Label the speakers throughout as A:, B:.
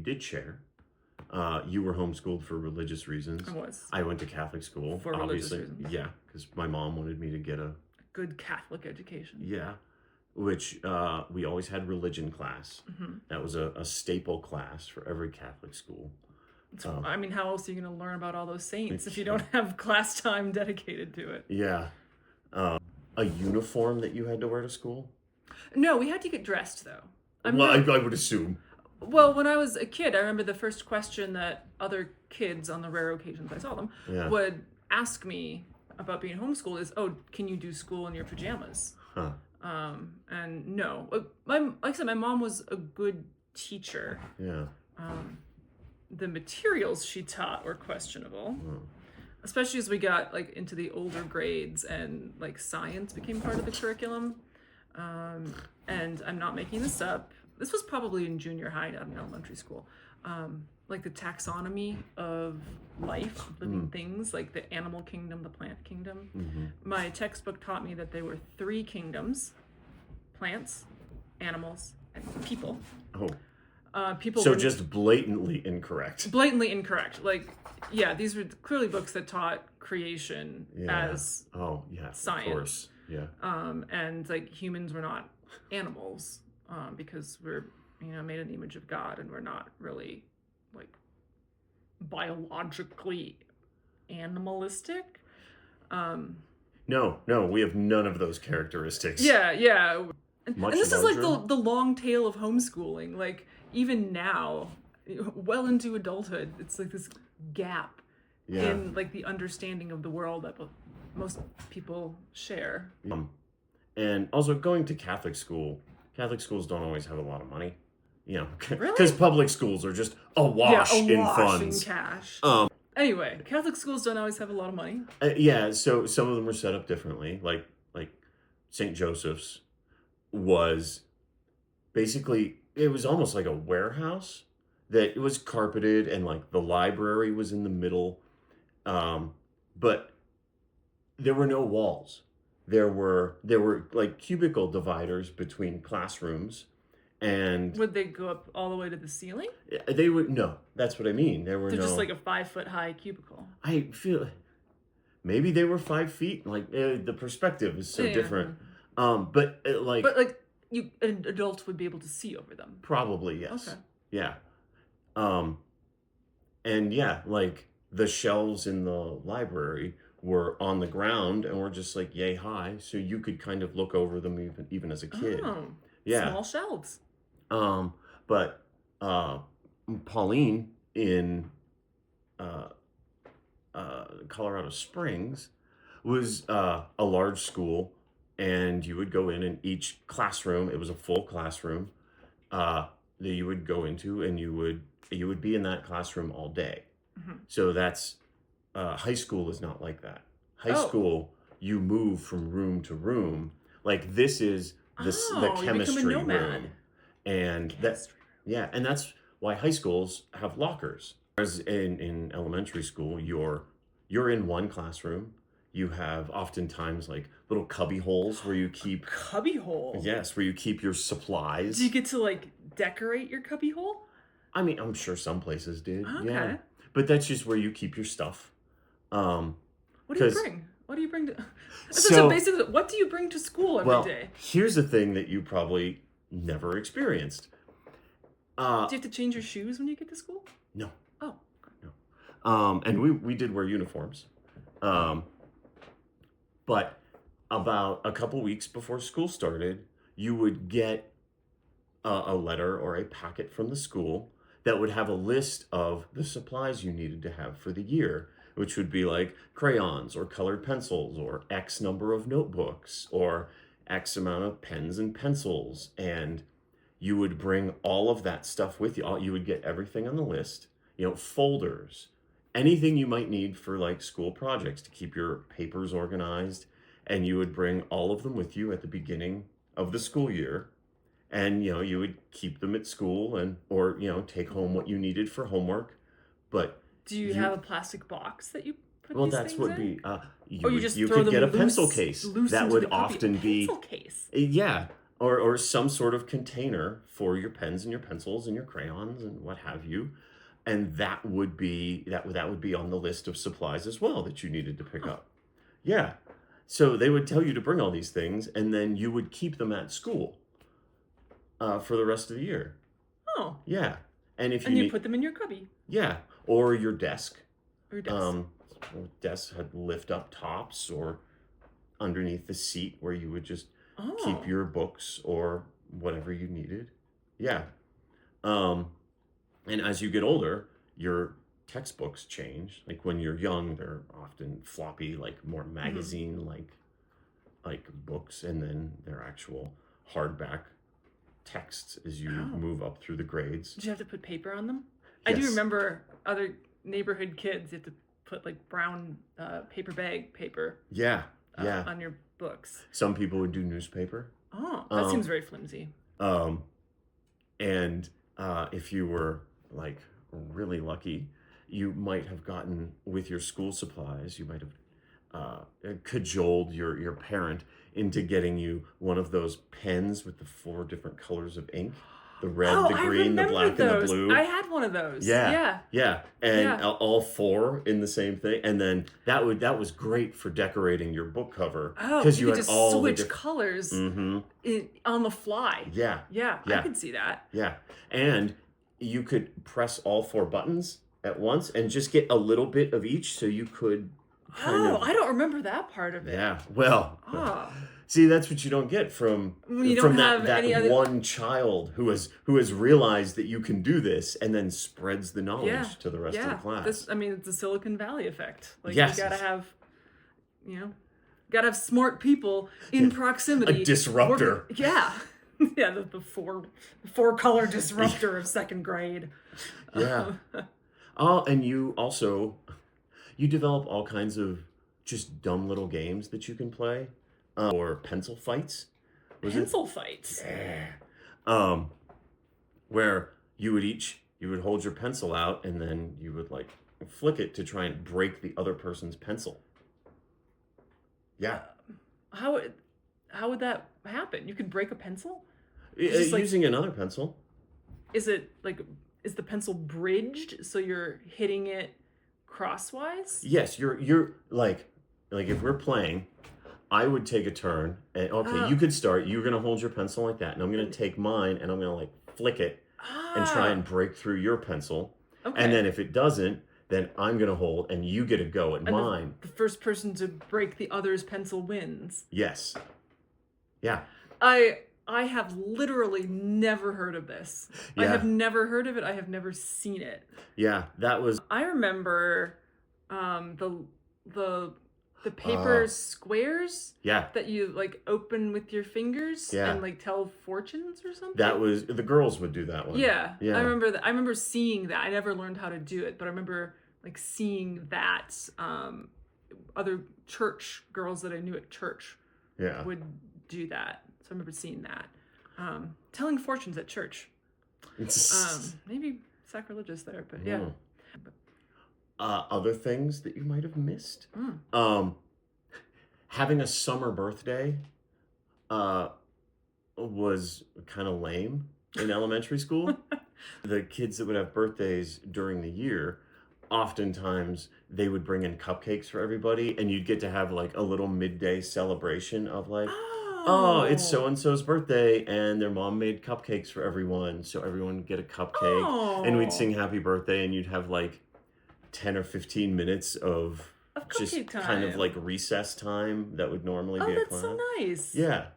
A: did share. You were homeschooled for religious reasons.
B: I was.
A: I went to Catholic school.
B: For religious reasons.
A: Yeah, because my mom wanted me to get a
B: good Catholic education.
A: Yeah, which we always had religion class.
B: Mm-hmm.
A: That was a staple class for every Catholic school.
B: I mean, how else are you going to learn about all those saints if you don't have class time dedicated to it?
A: Yeah. A uniform that you had to wear to school?
B: No, we had to get dressed, though.
A: I would assume.
B: Well, when I was a kid, I remember the first question that other kids, on the rare occasions I saw them, would ask me about being homeschooled is, oh, can you do school in your pajamas?
A: Huh.
B: And no. Like I said, my mom was a good teacher.
A: Yeah.
B: The materials she taught were questionable. Especially as we got like into the older grades and like science became part of the curriculum. And I'm not making this up. This was probably in junior high, not in elementary school. Like the taxonomy of life, living things, like the animal kingdom, the plant kingdom.
A: Mm-hmm.
B: My textbook taught me that there were 3 kingdoms: plants, animals, and people.
A: Oh.
B: People
A: so
B: were
A: just blatantly incorrect.
B: Blatantly incorrect. Like, yeah, these were clearly books that taught creation as science.
A: Of course. Yeah.
B: And like humans were not animals because we're made in the image of God, and we're not really like biologically animalistic.
A: No, we have none of those characteristics.
B: Yeah. And this is like
A: larger.
B: the long tail of homeschooling. Like even now, well into adulthood, it's like this gap in like the understanding of the world that most people share.
A: And also going to Catholic schools don't always have a lot of money. Because
B: Really?
A: public schools are just awash in funds.
B: In cash. Anyway, Catholic schools don't always have a lot of money.
A: So some of them are set up differently. Like St. Joseph's was basically, it was almost like a warehouse that it was carpeted, and like the library was in the middle. But there were no walls. There were like cubicle dividers between classrooms. And
B: would they go up all the way to the ceiling?
A: They would. No, that's what I mean. They're
B: just like a 5-foot high cubicle.
A: I feel maybe they were 5 feet. Like the perspective is so different. But
B: an adult would be able to see over them.
A: Probably yes.
B: Okay.
A: Yeah. And yeah, like the shelves in the library were on the ground and were just like yay high, so you could kind of look over them even as a kid.
B: Oh,
A: yeah.
B: Small shelves.
A: But Pauline in Colorado Springs was a large school, and you would go in, and each classroom, it was a full classroom that you would go into, and you would be in that classroom all day.
B: Mm-hmm.
A: So that's high school is not like that. High school, you move from room to room. Like this is the chemistry room. And and that's why high schools have lockers. Whereas in elementary school, you're in one classroom. You have oftentimes like little cubby holes where you keep
B: cubby hole.
A: Yes, where you keep your supplies.
B: Do you get to like decorate your cubby hole?
A: I mean, I'm sure some places did.
B: Okay.
A: Yeah. But that's just where you keep your stuff.
B: What do you bring? What do you bring to?
A: So
B: basically, what do you bring to school every day?
A: Here's the thing that you probably never experienced.
B: Do you have to change your shoes when you get to school?
A: No.
B: Oh.
A: No. And we did wear uniforms. But about a couple weeks before school started, you would get a letter or a packet from the school that would have a list of the supplies you needed to have for the year, which would be like crayons or colored pencils or X number of notebooks or X amount of pens and pencils. And you would bring all of that stuff with you. You would get everything on the list, folders, anything you might need for like school projects to keep your papers organized. And you would bring all of them with you at the beginning of the school year. And, you would keep them at school or take home what you needed for homework. But
B: do you have a plastic box that you put
A: well,
B: these
A: that's
B: things
A: what
B: in?
A: You could get a pencil case.
B: Loose
A: that
B: into
A: would
B: the copy.
A: often be
B: pencil case.
A: Yeah. or some sort of container for your pens and your pencils and your crayons and what have you. And that would be on the list of supplies as well that you needed to pick
B: Huh.
A: up. Yeah. So they would tell you to bring all these things, and then you would keep them at school for the rest of the year.
B: Oh.
A: Yeah. And if you
B: And you
A: need,
B: put them in your cubby
A: yeah, or your desk.
B: or your desk.
A: Um, Desks had lift up tops or underneath the seat where you would just keep
B: Oh.
A: your books or whatever you needed. Yeah. Um, and as you get older, your textbooks change. Like when you're young, they're often floppy, like more
B: Hmm.
A: magazine like books, and then they're actual hardback texts as you
B: Oh.
A: move up through the grades.
B: Did you have to put paper on them? I do
A: Yes.
B: remember other neighborhood kids, you have to put like brown paper bag paper
A: Yeah. Yeah.
B: on your books.
A: Some people would do newspaper.
B: Oh, that seems
A: Um,
B: very flimsy.
A: um, and if you were like really lucky, you might have gotten with your school supplies, you might have cajoled your parent into getting you one of those pens with the four different colors of ink, the red,
B: Oh,
A: the
B: I
A: green, the
B: remember
A: black, and the
B: those. I
A: blue.
B: had one of those.
A: Yeah,
B: Yeah.
A: yeah, and
B: Yeah.
A: all four in the same thing, and then that was great for decorating your book cover
B: Oh,
A: because
B: you
A: you
B: could
A: had
B: just
A: all the
B: switch
A: different.
B: colors
A: Mm-hmm.
B: on the fly.
A: Yeah,
B: Yeah, I
A: yeah,
B: could see that.
A: yeah, and you could press all four buttons at once and just get a little bit of each, so you could kind
B: Oh,
A: of.
B: I don't remember that part of it.
A: Yeah, well,
B: Oh,
A: see, that's what you don't get
B: when you don't
A: from that
B: have any other.
A: one child who has realized that you can do this and then spreads the
B: Yeah,
A: knowledge to the rest of the
B: yeah.
A: class.
B: I mean, it's the Silicon Valley effect. Like
A: Yes,
B: you gotta
A: it's
B: have, you know, gotta have smart people in
A: a
B: proximity.
A: disruptor.
B: Yeah, yeah. The four color disruptor of second grade.
A: Yeah. Oh, and you develop all kinds of just dumb little games that you can play, or pencil fights. Was it?
B: Pencil fights.
A: Yeah. Um, where you would hold your pencil out and then you would like flick it to try and break the other person's pencil. Yeah.
B: How would how would that happen? You could break a pencil? It's just like,
A: Using another pencil.
B: is it like, is the pencil bridged so you're hitting it crosswise?
A: Yes, you're like if we're playing, I would take a turn and okay,
B: Uh,
A: you could start. You're gonna hold your pencil like that, and I'm gonna
B: and,
A: take mine and I'm gonna like flick it and try
B: ah,
A: and break through your pencil. And
B: okay.
A: then if it doesn't, then I'm gonna hold and you get a go at
B: And
A: mine.
B: the first person to break the other's pencil wins.
A: Yes. Yeah.
B: I have literally never heard of this. I have
A: Yeah.
B: never heard of it. I have never seen it.
A: Yeah. That was
B: I remember the the the
A: uh
B: paper squares
A: yeah.
B: that you like open with your fingers
A: Yeah.
B: and like tell fortunes or
A: That
B: something.
A: was the girls would do that one.
B: Yeah, I
A: Yeah.
B: remember that. I remember seeing that. I never learned how to do it, but I remember like seeing that. Other church girls that I knew at church
A: Yeah.
B: would do that. So I remember seeing that. Telling fortunes at church. Maybe sacrilegious there, but yeah.
A: Mm. Other things that you might have missed.
B: Mm.
A: Um, Having a summer birthday uh, was kind of lame in elementary school. The kids that would have birthdays during the year, oftentimes they would bring in cupcakes for everybody, and you'd get to have like a little midday celebration of like, oh, it's so
B: Oh.
A: and so's birthday, and their mom made cupcakes for everyone, so everyone would get a cupcake, and we'd
B: Oh.
A: sing happy birthday, and you'd have like 10 or 15 minutes of
B: Of
A: just
B: cupcake
A: kind of like
B: time.
A: recess time that would normally
B: Oh,
A: be a
B: that's so
A: class.
B: nice.
A: Yeah,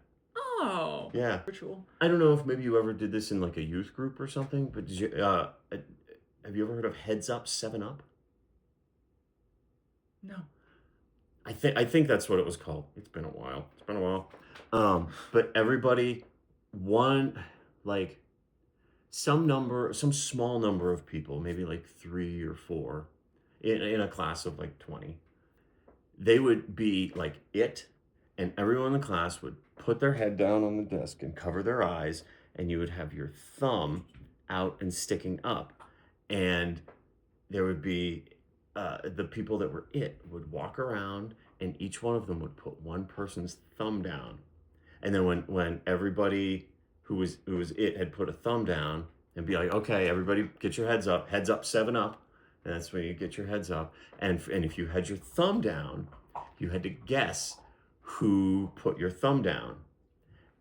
B: Oh.
A: yeah.
B: Ritual.
A: I don't know if maybe you ever did this in like a youth group or something, but have you ever heard of Heads Up 7 Up?
B: No.
A: I think that's what it was called. It's been a while. It's been a while. But everybody, one like some small number of people, maybe like three or four, in a class of like 20, they would be like it, and everyone in the class would put their head down on the desk and cover their eyes, and you would have your thumb out and sticking up, and there would be the people that were it would walk around, and each one of them would put one person's thumb down, And then when everybody who was it had put a thumb down and be like, okay, everybody get your heads up, 7 up. And that's when you get your heads up. And if you had your thumb down, you had to guess who put your thumb down.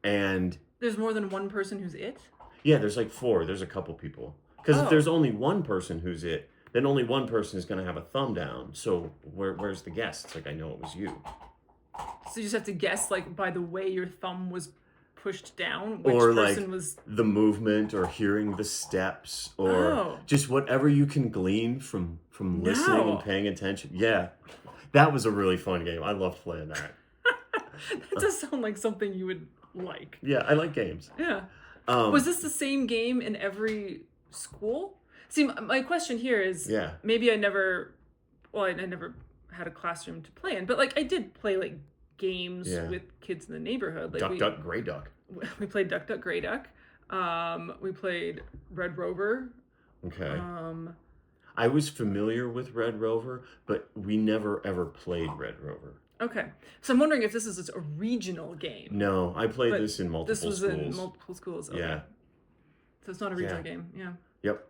A: And
B: There's more than one person who's it?
A: yeah, there's like four. There's a couple people. Because if
B: Oh.
A: there's only one person who's it, then only one person is going to have a thumb down. So where's the guess? It's like, I know it was you.
B: So you just have to guess, like, by the way your thumb was pushed down, which
A: Or
B: person
A: like
B: was.
A: the movement or hearing the steps or
B: Oh.
A: just whatever you can glean from listening and
B: No.
A: paying attention. Yeah. That was a really fun game. I loved playing that.
B: That does sound like something you would like.
A: Yeah, I like games.
B: Yeah.
A: Um,
B: Was this the same game in every school? See, my question here is,
A: yeah.
B: maybe I never had a classroom to play in, but like I did play like games
A: Yeah.
B: with kids in the neighborhood. Like
A: Duck, duck, gray duck.
B: we played Duck Duck Gray Duck. We played Red Rover.
A: Okay.
B: Um,
A: I was familiar with Red Rover, but we never ever played Red Rover.
B: okay, so I'm wondering if this is just a regional game.
A: No, I played
B: But
A: this in multiple
B: This was
A: schools.
B: in multiple schools. Okay.
A: Yeah.
B: So it's not a regional
A: Yeah.
B: game. Yeah.
A: Yep.